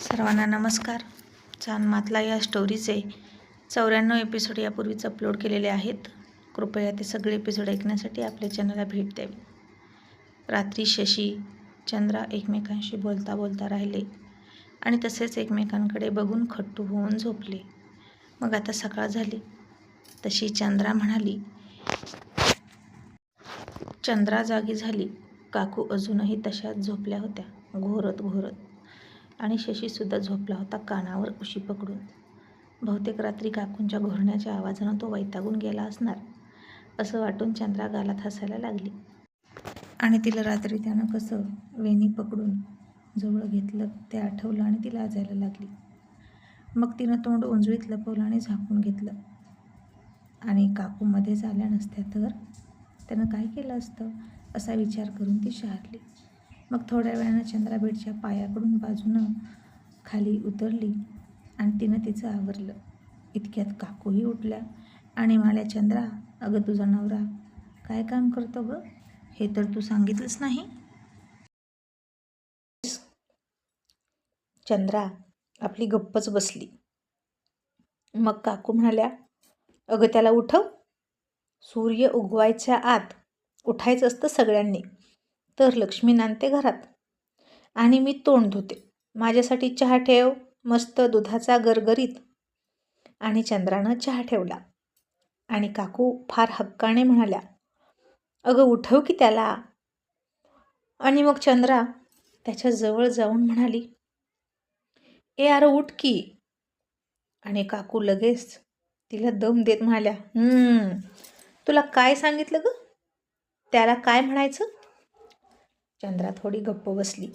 सर्वांना नमस्कार. चांदमातला या स्टोरीचे 94 एपिसोड यापूर्वीच अपलोड केलेले आहेत. कृपया ते सगळे एपिसोड ऐकण्यासाठी आपल्या चॅनलला भेट द्यावी. रात्री शशी चंद्रा एकमेकांशी बोलता बोलता राहिले आणि तसेच एकमेकांकडे बघून खट्टू होऊन झोपले. मग आता सकाळ झाली तशी चंद्रा म्हणाली. चंद्रा जागी झाली. काकू अजूनही तशाच झोपल्या होत्या, घोरत घोरत. आणि शशीसुद्धा झोपला होता कानावर उशी पकडून. बहुतेक रात्री काकूंच्या घोरण्याच्या आवाजानं तो वैतागून गेला असणार असं वाटून चंद्रा गालात हसायला लागली. आणि तिला रात्री त्यानं कसं वेणी पकडून जवळ घेतलं ते आठवलं आणि ती लाजायला लागली. मग तिनं तोंड उंजळीत लपवलं आणि झाकून घेतलं. आणि काकू मध्येच आल्या नसत्या तर त्यानं काय केलं असतं असा विचार करून ती शहारली. मग थोड्या वेळानं चंद्रा बेडच्या पायाकडून बाजूनं खाली उतरली आणि तिनं तिचं आवरलं. इतक्यात काकूही उठल्या आणि म्हणाल्या, चंद्रा, अगं तुझा नवरा काय काम करतो गं, हे तर तू सांगितलंच नाही. चंद्रा आपली गप्पच बसली. मग काकू म्हणाल्या, अगं त्याला उठव. सूर्य उगवायच्या आत उठायचं असतं सगळ्यांनी, तर लक्ष्मी नांदते घरात. आणि मी तोंड धुते. माझ्यासाठी चहा ठेव, मस्त दुधाचा गरगरीत. आणि चंद्रानं चहा ठेवला आणि काकू फार हक्काने म्हणाल्या, अगं उठव की त्याला. आणि मग चंद्रा त्याच्या जवळ जाऊन म्हणाली, ए अरे उठ की. आणि काकू लगेच तिला दम देत म्हणाल्या, तुला काय सांगितलं ग, त्याला काय म्हणायचं. चंद्रा थोडी गप्प बसली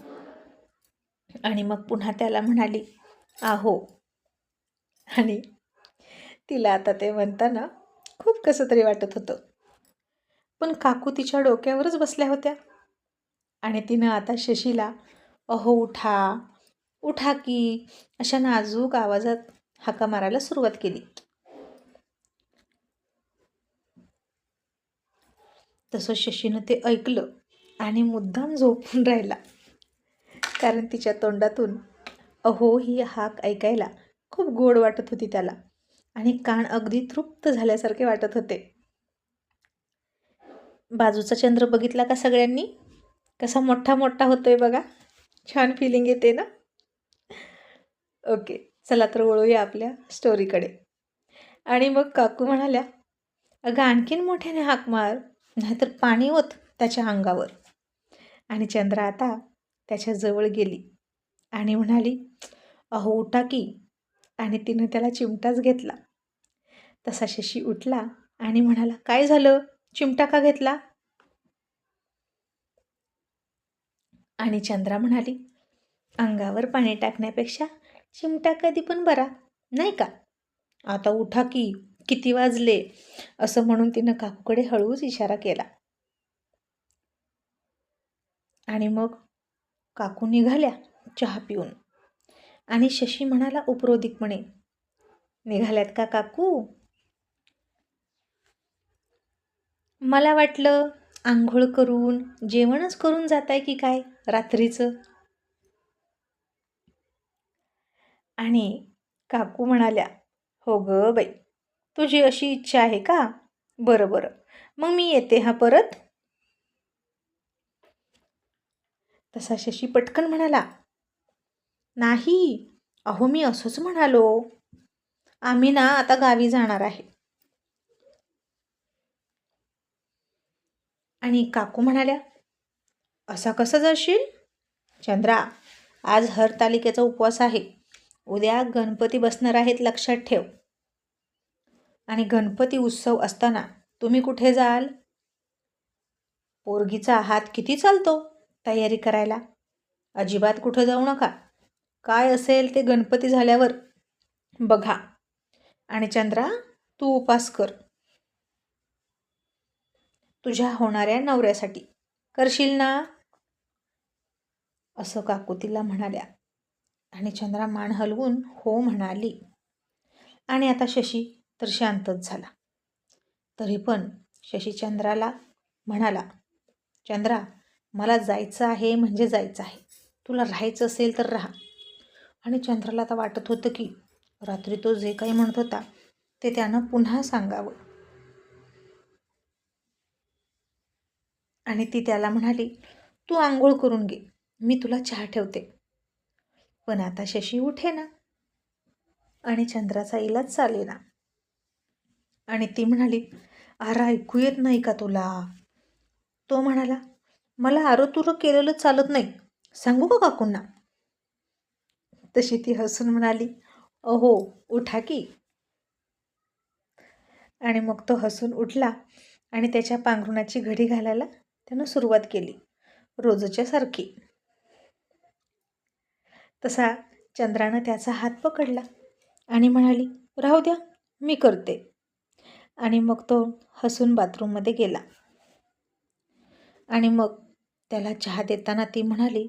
आणि मग पुन्हा त्याला म्हणाली, आहो. आणि तिला आता ते म्हणताना खूप कसं तरी वाटत होतं. पण काकू तिच्या डोक्यावरच बसल्या होत्या आणि तिनं आता शशीला अहो उठा उठा की अशा नाजूक आवाजात हाका मारायला सुरुवात केली. तसं शशीनं ते ऐकलं आणि मुद्दाम झोपून राहिला, कारण तिच्या तोंडातून अहो ही हाक ऐकायला खूप गोड वाटत होती त्याला आणि कान अगदी तृप्त झाल्यासारखे वाटत होते. बाजूचा चंद्र बघितला का सगळ्यांनी, कसा मोठा मोठा होतोय बघा. छान फिलिंग येते ना. ओके, चला तर वळूया आपल्या स्टोरीकडे. आणि मग काकू म्हणाल्या, अगं आणखीन मोठ्याने हाक मार, नाहीतर पाणी ओत त्याच्या अंगावर. आणि चंद्रा आता त्याच्या जवळ गेली आणि म्हणाली, अहो उठा की. आणि तिनं त्याला चिमटाच घेतला. तसा शशी उठला आणि म्हणाला, काय झालं, चिमटा का घेतला. आणि चंद्रा म्हणाली, अंगावर पाणी टाकण्यापेक्षा चिमटा कधी पण बरा, नाही का. आता उठा की, किती वाजले. असं म्हणून तिनं काकूकडे हळूच इशारा केला. आणि मग काकू निघाल्या चहा पिऊन. आणि शशी म्हणाला उपरोधिकपणे, निघाल्यात का काकू. मला वाटलं आंघोळ करून जेवणच करून जाताय की काय रात्रीचं. आणि काकू म्हणाल्या, हो ग बाई, तुझी अशी इच्छा आहे का. बरं बरं, मग मी येते हा परत. तसा शशी पटकन म्हणाला, नाही अहो मी असंच म्हणालो, आम्ही ना आता गावी जाणार आहे. आणि काकू म्हणाल्या, असा कसं जाशील. चंद्रा, आज हरतालिकेचा उपवास आहे, उद्या गणपती बसणार आहेत, लक्षात ठेव. आणि गणपती उत्सव असताना तुम्ही कुठे जाल. पोरगीचा हात किती चालतो तयारी करायला. अजिबात कुठं जाऊ नका. काय असेल ते गणपती झाल्यावर बघा. आणि चंद्रा, तू उपास कर, तुझ्या होणाऱ्या नवऱ्यासाठी करशील ना. असं काकू तिला म्हणाल्या. आणि चंद्रा मान हलवून हो म्हणाली. आणि आता शशी तर शांतच झाला. तरी पण शशी चंद्राला म्हणाला, चंद्रा, मला जायचं आहे म्हणजे जायचं आहे. तुला राहायचं असेल तर राहा. आणि चंद्राला आता वाटत होतं की रात्री तो जे काही म्हणत होता ते त्यानं पुन्हा सांगावं. आणि ती त्याला म्हणाली, तू आंघोळ करून घे, मी तुला चहा ठेवते. पण आता शशी उठेना आणि चंद्राचा इलाज चालेना. आणि ती म्हणाली, अरे ऐकू येत नाही का तुला? तो म्हणाला, मला आरोतुरो केलेलं चालत नाही, सांगू का काकूंना? तशी ती हसून म्हणाली, अहो उठा की. आणि मग तो हसून उठला आणि त्याच्या पांघरुणाची घडी घालायला त्यानं सुरुवात केली, रोजच्या सारखी. तसा चंद्रानं त्याचा हात पकडला आणि म्हणाली, राहू द्या, मी करते. आणि मग तो हसून बाथरूममध्ये गेला. आणि मग त्याला चहा देताना ती म्हणाली,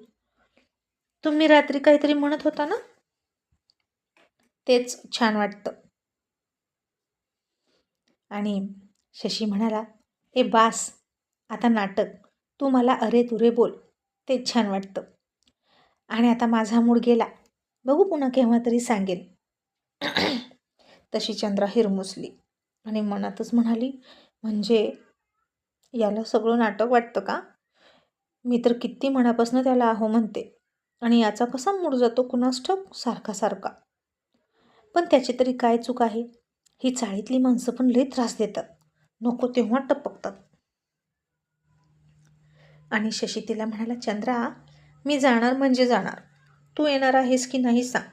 तुम्ही रात्री काहीतरी म्हणत होता ना, तेच छान वाटतं. आणि शशी म्हणाला, ए बास, आता नाटक, तू मला अरे तुरे बोल, तेच छान वाटतं. आणि आता माझा मूड गेला, बघू पुन्हा केव्हा तरी सांगेन. तशी चंद्रा हिरमुसली आणि मनातच म्हणाली, म्हणजे याला सगळं नाटक वाटतं का? मी तर किती मनापासून त्याला अहो म्हणते आणि याचा कसा मूड जातो कुणास ठाऊक सारखा सारखा. पण त्याची तरी काय चूक आहे? ही चाळीतली माणसं पण लई त्रास देतात, नको तेव्हा टपकतात. आणि शशी तिला म्हणाला, चंद्रा, मी जाणार म्हणजे जाणार, तू येणार आहेस की नाही सांग.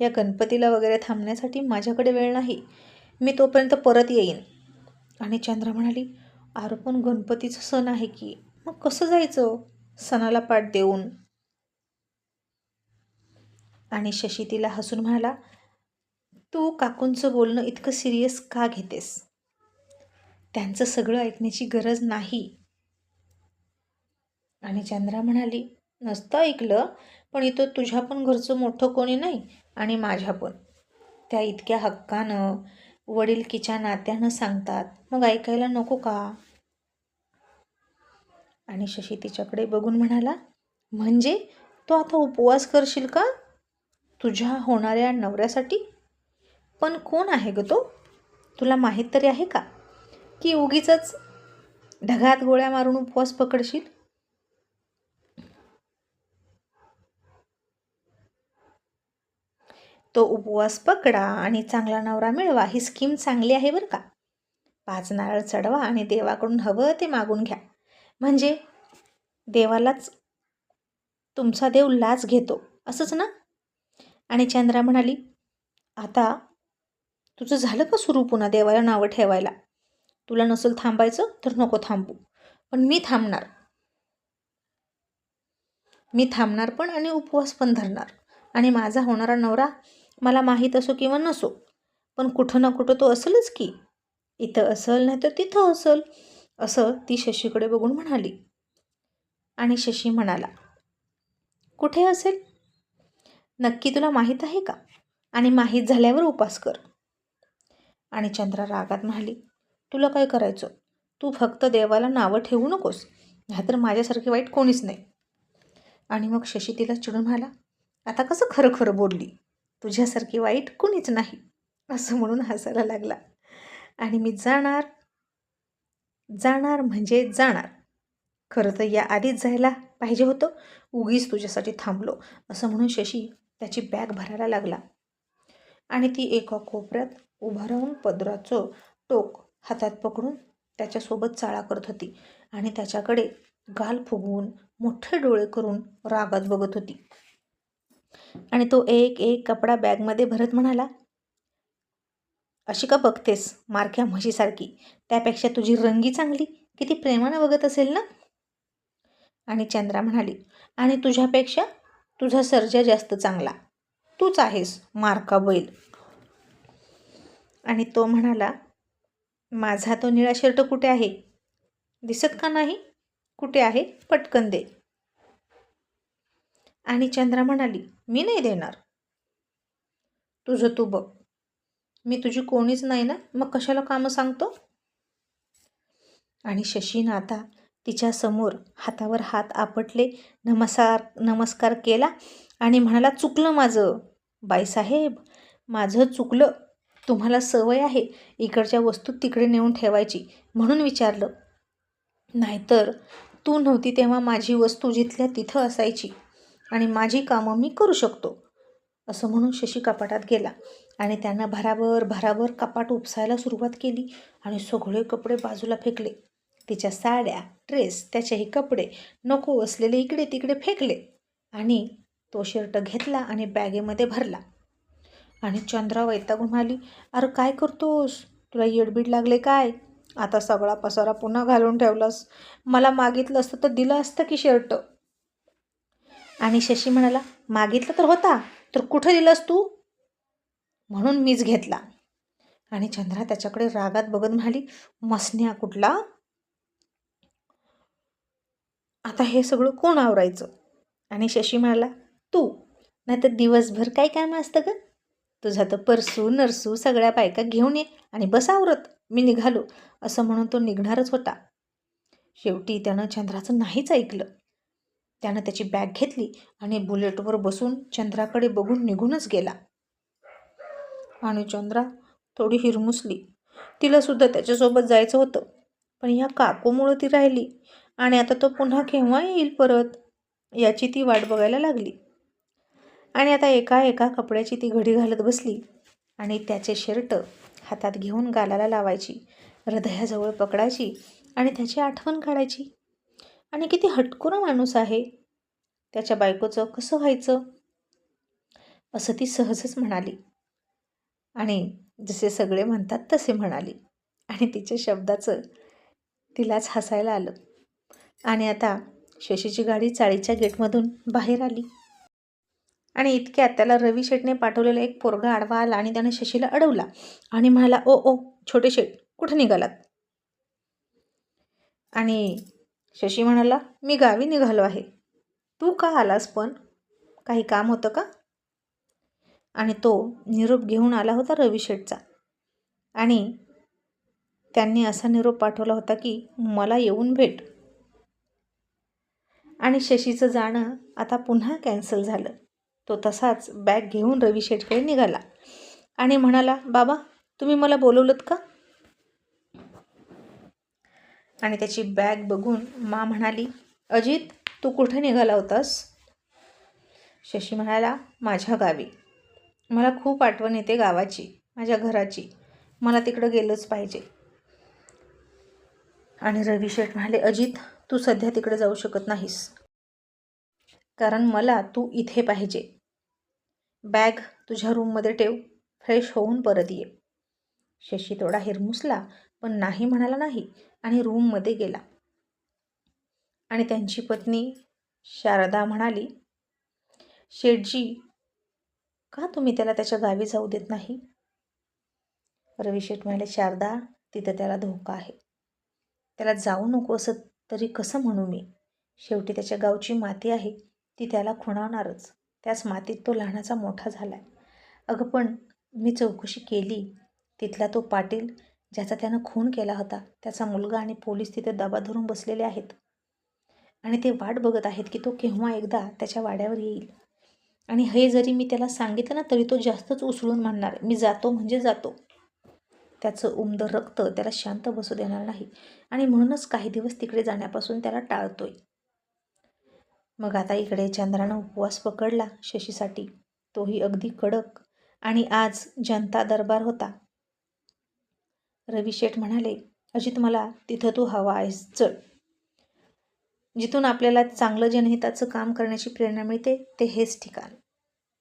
या गणपतीला वगैरे थांबण्यासाठी माझ्याकडे वेळ नाही, मी तोपर्यंत परत येईन. आणि चंद्रा म्हणाली, अरे पण गणपतीचा सण आहे की, मग कसं जायचं सणाला पाठ देऊन? आणि शशी तिला हसून म्हणाला, तू काकूंचं बोलणं इतकं सिरियस का घेतेस? त्यांचं सगळं ऐकण्याची गरज नाही. आणि चंद्रा म्हणाली, नसतं ऐकलं, पण इथं तुझ्या पण घरचं मोठं कोणी नाही आणि माझ्या पण. त्या इतक्या हक्कानं वडिलकीच्या नात्यानं सांगतात, मग ऐकायला नको का? आणि शशी तिच्याकडे बघून म्हणाला, म्हणजे तो आता उपवास करशील का तुझ्या होणाऱ्या नवऱ्यासाठी? पण कोण आहे ग तो, तुला माहीत तरी आहे का? की उगीच ढगात गोळ्या मारून उपवास पकडशील? तो उपवास पकडा आणि चांगला नवरा मिळवा, ही स्कीम चांगली आहे बरं का. 5 नारळ चढवा आणि देवाकडून हवं ते मागून घ्या, म्हणजे देवालाच तुमचा देव लाच घेतो, असंच ना? आणि चंद्रा म्हणाली, आता तुझं झालं का सुरू पुन्हा देवाला नावं ठेवायला? तुला नसेल थांबायचं तर नको थांबू, पण मी थांबणार. मी थांबणार पण आणि उपवास पण धरणार. आणि माझा होणारा नवरा मला माहीत असो किंवा नसो, पण कुठं ना कुठं तो असेलच की. इथं असेल नाही तर तिथं असेल, असं ती शशीकडे बघून म्हणाली. आणि शशी म्हणाला, कुठे असेल? नक्की तुला माहीत आहे का? आणि माहीत झाल्यावर उपास कर. आणि चंद्रा रागात म्हणाली, तुला काय करायचं? तू फक्त देवाला नावं ठेवू नकोस, नाहीतर माझ्यासारखी वाईट कोणीच नाही. आणि मग शशी तिला चिडून म्हणाला, आता कसं खरं खरं बोलली, तुझ्यासारखी वाईट कोणीच नाही, असं म्हणून हसायला लागला. आणि मी जाणार, जाणार म्हणजे जाणार. खरं तर या आधीच जायला पाहिजे होतं, उगीच तुझ्यासाठी थांबलो, असं म्हणून शशी त्याची बॅग भरायला लागला. आणि ती एका कोपऱ्यात उभं राहून पदराचं टोक हातात पकडून त्याच्यासोबत चाळा करत होती आणि त्याच्याकडे गाल फुगवून मोठे डोळे करून रागात बघत होती. आणि तो एक एक कपडा बॅगमध्ये भरत म्हणाला, अशी का बघतेस मारक्या म्हशीसारखी? त्यापेक्षा तुझी रंगी चांगली किती प्रेमानं बघत असेल ना? आणि चंद्रा म्हणाली, आणि तुझ्यापेक्षा तुझा सर्जा जास्त चांगला, तूच आहेस मारका बैल. आणि तो म्हणाला, माझा तो निळा शर्ट कुठे आहे? दिसत का नाही? कुठे आहे? पटकन दे. आणि चंद्रा म्हणाली, मी नाही देणार. तुझं तू बघ, मी तुझी कोणीच नाही ना, मग कशाला कामं सांगतो? आणि शशीनं आता तिच्यासमोर हातावर हात आपटले, नमस्कार केला आणि म्हणाला, चुकलं माझं. बाईसाहेब, माझं चुकलं. तुम्हाला सवय आहे इकडच्या वस्तू तिकडे नेऊन ठेवायची म्हणून विचारलं. नाहीतर तू नव्हती तेव्हा माझी वस्तू जिथल्या तिथं असायची आणि माझी कामं मी करू शकतो. असं म्हणून शशी कपाटात गेला आणि त्यानं भराभर कपाट उपसायला सुरुवात केली आणि सगळे कपडे बाजूला फेकले. तिच्या साड्या, ड्रेस, त्याचेही कपडे नको असलेले इकडे तिकडे फेकले आणि तो शर्ट घेतला आणि बॅगेमध्ये भरला. आणि चंद्रा वैतागून आली, अरे काय करतोस? तुला येडबीड लागले काय? आता सगळा पसारा पुन्हा घालून ठेवलास. मला मागितलं असतं तर दिलं असतं की शर्ट. आणि शशी म्हणाला, मागितलं तर होता, तर कुठं दिलंस तू? म्हणून मीच घेतला. आणि चंद्रा त्याच्याकडे रागात बघत म्हणाली, मसन्या कुठला? आता हे सगळं कोण आवरायचं? आणि शशी म्हणाला, तू. नाही तर दिवसभर काय काम असतं ग? तुझा तर परसू नरसू सगळ्या बायका घेऊन ये आणि बस आवरत, मी निघालो. असं म्हणून तो निघणारच होता. शेवटी त्यानं चंद्राचं नाहीच ऐकलं. त्यानं त्याची बॅग घेतली आणि बुलेटवर बसून चंद्राकडे बघून निघूनच गेला. आणि चंद्रा थोडी हिरमुसली. तिलासुद्धा त्याच्यासोबत जायचं होतं, पण या काकूमुळं ती राहिली आणि आता तो पुन्हा केव्हा येईल परत याची ती वाट बघायला लागली. आणि आता एका कपड्याची ती घडी घालत बसली आणि त्याचे शर्ट हातात घेऊन गालाला लावायची, हृदयाजवळ पकडायची आणि त्याची आठवण काढायची. आणि किती हटकुरा माणूस आहे, त्याच्या बायकोचं कसं व्हायचं असं ती सहजच म्हणाली. आणि जसे सगळे म्हणतात तसे म्हणाली आणि तिच्या शब्दाचं तिलाच हसायला आलं. आणि आता शशीची गाडी चाळीच्या गेटमधून बाहेर आली आणि इतक्यात त्याला रवी शेटने पाठवलेला एक पोरगा आडवा आला आणि त्याने शशीला अडवला आणि म्हणाला, ओ ओ छोटे शेट, कुठे निघालात? आणि शशी म्हणाला, मी गावी निघालो आहे. तू का आलास पण? काही काम होतं का? आणि तो निरोप घेऊन आला होता रवी शेटचा आणि त्यांनी असा निरोप पाठवला होता की मला येऊन भेट. आणि शशीचं जाणं आता पुन्हा कॅन्सल झालं. तो तसाच बॅग घेऊन रवी शेटकडे निघाला आणि म्हणाला, बाबा तुम्ही मला बोलवलंत का? आणि त्याची बॅग बघून मा म्हणाली, अजित तू कुठे निघाला होतास? शशी म्हणाला, माझ्या गावी. मला खूप आठवण येते गावाची, माझ्या घराची. मला तिकडं गेलंच पाहिजे. आणि रवी शेठ म्हणाले, अजित तू सध्या तिकडे जाऊ शकत नाहीस, कारण मला तू इथे पाहिजे. बॅग तुझ्या रूममध्ये ठेव, फ्रेश होऊन परत ये. शशी थोडा हिरमुसला पण नाही म्हणाला नाही आणि रूममध्ये गेला. आणि त्यांची पत्नी शारदा म्हणाली, शेठजी का तुम्ही त्याला त्याच्या गावी जाऊ देत नाही? रवी शेठ म्हणाले, शारदा तिथं त्याला धोका आहे. त्याला जाऊ नको असं तरी कसं म्हणू मी? शेवटी त्याच्या गावची माती आहे, ती त्याला खुणावणारच. त्याच मातीत तो लहानाचा मोठा झालाय. अगं पण मी चौकशी केली, तिथला तो पाटील ज्याचा त्यानं खून केला होता, त्याचा मुलगा आणि पोलीस तिथे दबा धरून बसलेले आहेत आणि ते वाट बघत आहेत की तो केव्हा एकदा त्याच्या वाड्यावर येईल. आणि हे जरी मी त्याला सांगितलं ना तरी तो जास्तच उसळून म्हणणार, मी जातो म्हणजे जातो. त्याचं उमदं रक्त त्याला शांत बसू देणार नाही आणि म्हणूनच काही दिवस तिकडे जाण्यापासून त्याला टाळतोय. मग आता इकडे चंद्रानं उपवास पकडला शशीसाठी, तोही अगदी कडक. आणि आज जनता दरबार होता. रवी शेठ म्हणाले, अजित मला तिथं तू हवा आहेस, चल. जिथून आपल्याला चांगलं जनहिताचं काम करण्याची प्रेरणा मिळते ते हेच ठिकाण.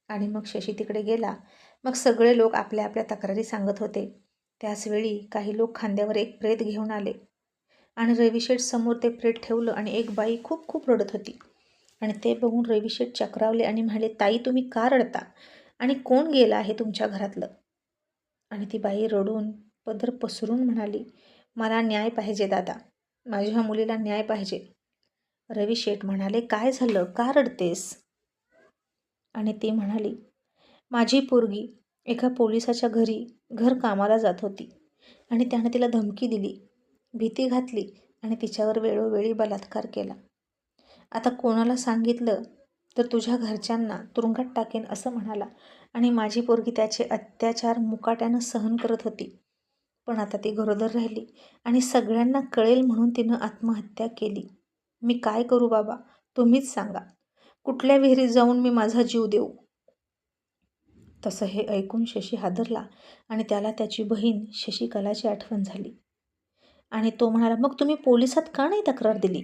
आणि मग शशी तिकडे गेला. मग सगळे लोक आपल्या आपल्या तक्रारी सांगत होते. त्याचवेळी काही लोक खांद्यावर एक प्रेत घेऊन आले आणि रविशेठ समोर ते प्रेत ठेवलं आणि एक बाई खूप खूप रडत होती. आणि ते बघून रविशेठ चक्रावले आणि म्हणाले, ताई तुम्ही का रडता आणि कोण गेलं आहे तुमच्या घरातलं? आणि ती बाई रडून पदर पसरून म्हणाली, मला न्याय पाहिजे दादा, माझ्या मुलीला न्याय पाहिजे. रवी शेठ म्हणाले, काय झालं, का रडतेस? आणि ती म्हणाली, माझी पोरगी एका पोलिसाच्या घरी घर कामाला जात होती आणि त्यानं तिला धमकी दिली, भीती घातली आणि तिच्यावर वेळोवेळी बलात्कार केला. आता कोणाला सांगितलं तर तुझ्या घरच्यांना तुरुंगात टाकेन असं म्हणाला आणि माझी पोरगी त्याचे अत्याचार मुकाट्यानं सहन करत होती. पण आता ती गरोदर राहिली आणि सगळ्यांना कळेल म्हणून तिनं आत्महत्या केली. मी काय करू बाबा, तुम्हीच सांगा. कुठल्या विहिरीत जाऊन मी माझा जीव देऊ? तसं हे ऐकून शशी हादरला आणि त्याला त्याची बहीण शशिकलाची आठवण झाली. आणि तो म्हणाला, मग तुम्ही पोलिसात का नाही तक्रार दिली?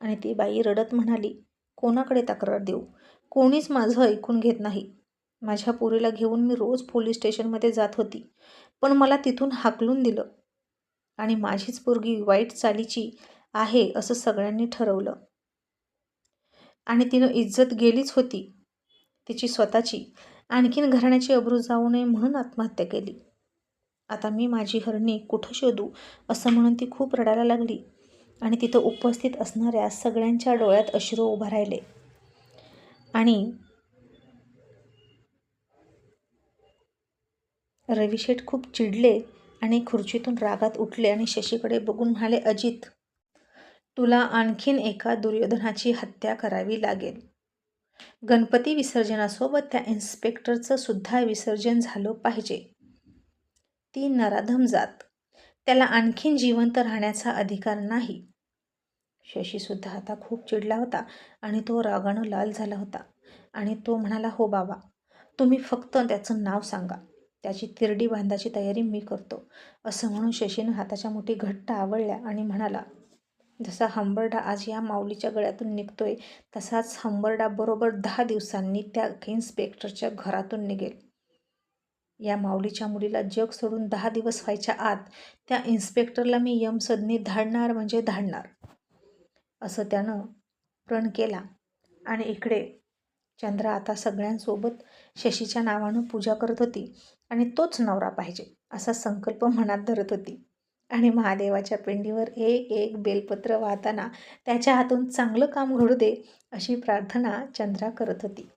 आणि ती बाई रडत म्हणाली, कोणाकडे तक्रार देऊ? कोणीच माझं ऐकून घेत नाही. माझ्या पोरीला घेऊन मी रोज पोलीस स्टेशनमध्ये जात होती, पण मला तिथून हाकलून दिलं आणि माझीच पोरगी वाईट चालीची आहे असं सगळ्यांनी ठरवलं. आणि तिनं इज्जत गेलीच होती तिची स्वतःची. आणखीन घराण्याची अब्रू जाऊ नये म्हणून आत्महत्या केली. आता मी माझी हरणी कुठं शोधू असं म्हणून ती खूप रडायला लागली आणि तिथं उपस्थित असणाऱ्या सगळ्यांच्या डोळ्यात अश्रू उभा राहिले. आणि रविशेठ खूप चिडले आणि खुर्चीतून रागात उठले आणि शशीकडे बघून म्हणाले, अजित, तुला आणखीन एका दुर्योधनाची हत्या करावी लागेल. गणपती विसर्जनासोबत त्या इन्स्पेक्टरचं सुद्धा विसर्जन झालं पाहिजे. ती नराधम जात, त्याला आणखीन जिवंत राहण्याचा अधिकार नाही. शशीसुद्धा आता खूप चिडला होता आणि तो रागानं लाल झाला होता आणि तो म्हणाला, हो बाबा, तुम्ही फक्त त्याचं नाव सांगा, त्याची तिरडी बांधायची तयारी मी करतो. असं म्हणून शशीनं हाताच्या मुठी घट्ट आवळल्या आणि म्हणाला, जसा हंबरडा आज या माऊलीच्या गळ्यातून निघतोय तसाच हंबरडा बरोबर 10 दिवसांनी त्या इन्स्पेक्टरच्या घरातून निघेल. या माऊलीच्या मुलीला जग सोडून 10 दिवस व्हायच्या आत त्या इन्स्पेक्टरला मी यमसदनी धाडणार म्हणजे धाडणार. असं त्यानं प्रण केला. आणि इकडे चंद्रा आता सगळ्यांसोबत शशीच्या नावानं पूजा करत होती आणि तोच नवरा पाहिजे असा संकल्प मनात धरत होती. आणि महादेवाच्या पिंडीवर एक एक बेलपत्र वाहताना त्याच्या हातून चांगलं काम घडू दे अशी प्रार्थना चंद्रा करत होती.